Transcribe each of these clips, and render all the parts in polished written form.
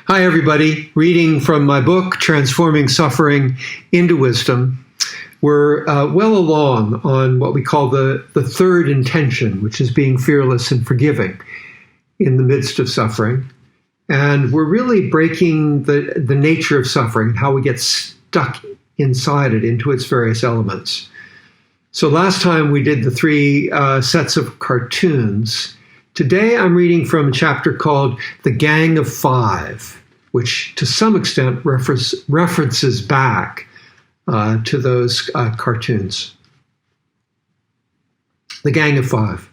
Hi, everybody. Reading from my book, Transforming Suffering into Wisdom. We're well along on what we call the third intention, which is being fearless and forgiving in the midst of suffering. And we're really breaking the nature of suffering and how we get stuck inside it into its various elements. So last time we did the three sets of cartoons. Today I'm reading from a chapter called The Gang of Five, which to some extent references back to those cartoons. The Gang of Five.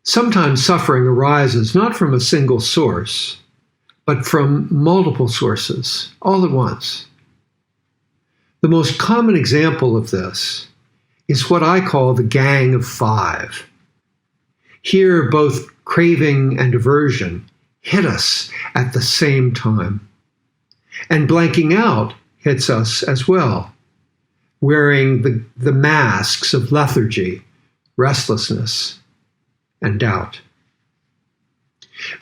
Sometimes suffering arises not from a single source, but from multiple sources all at once. The most common example of this is what I call the Gang of Five. Here, both craving and aversion hit us at the same time. And blanking out hits us as well, wearing the masks of lethargy, restlessness, and doubt.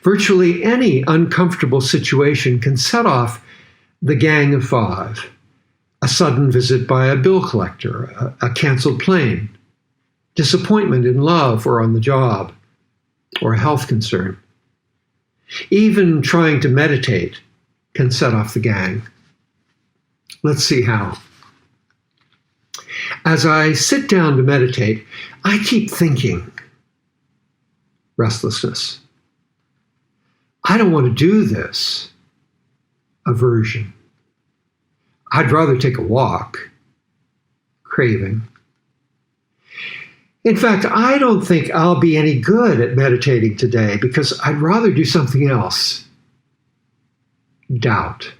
Virtually any uncomfortable situation can set off the Gang of Five. A sudden visit by a bill collector, a canceled plane, disappointment in love or on the job, or a health concern. Even trying to meditate can set off the gang. Let's see how. As I sit down to meditate, I keep thinking. Restlessness. I don't want to do this. Aversion. I'd rather take a walk. Craving. In fact, I don't think I'll be any good at meditating today because I'd rather do something else. Doubt.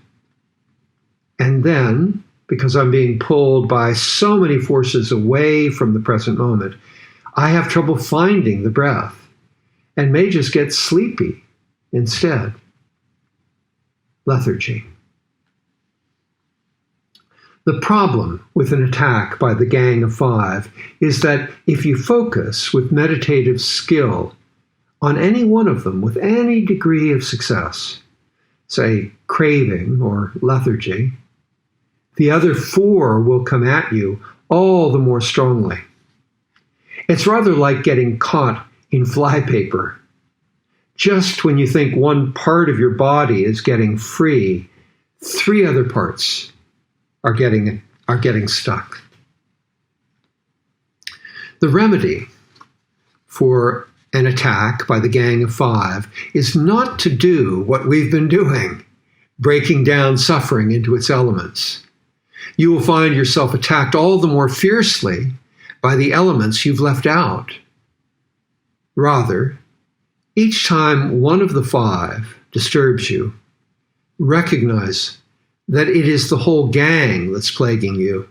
And then, because I'm being pulled by so many forces away from the present moment, I have trouble finding the breath and may just get sleepy instead. Lethargy. The problem with an attack by the Gang of Five is that if you focus with meditative skill on any one of them with any degree of success, say craving or lethargy, the other four will come at you all the more strongly. It's rather like getting caught in flypaper. Just when you think one part of your body is getting free, three other parts are getting stuck. The remedy for an attack by the Gang of Five is not to do what we've been doing, breaking down suffering into its elements. You will find yourself attacked all the more fiercely by the elements you've left out. Rather, each time one of the five disturbs you, recognize that it is the whole gang that's plaguing you,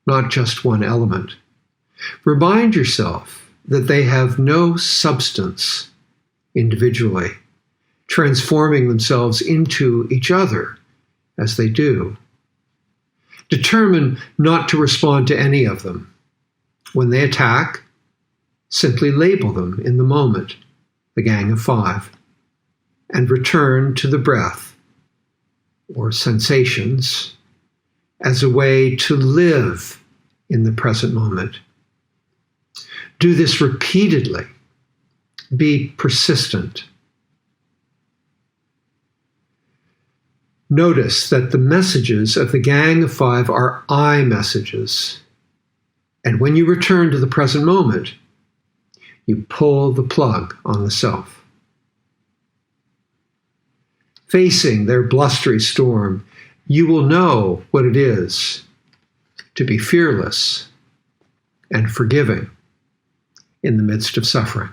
not just one element. Remind yourself that they have no substance individually, transforming themselves into each other as they do. Determine not to respond to any of them. When they attack, simply label them in the moment, the Gang of Five, and return to the breath or sensations as a way to live in the present moment. Do this repeatedly. Be persistent. Notice that the messages of the Gang of Five are I messages. And when you return to the present moment, you pull the plug on the self. Facing their blustery storm, you will know what it is to be fearless and forgiving in the midst of suffering.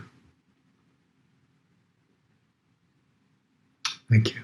Thank you.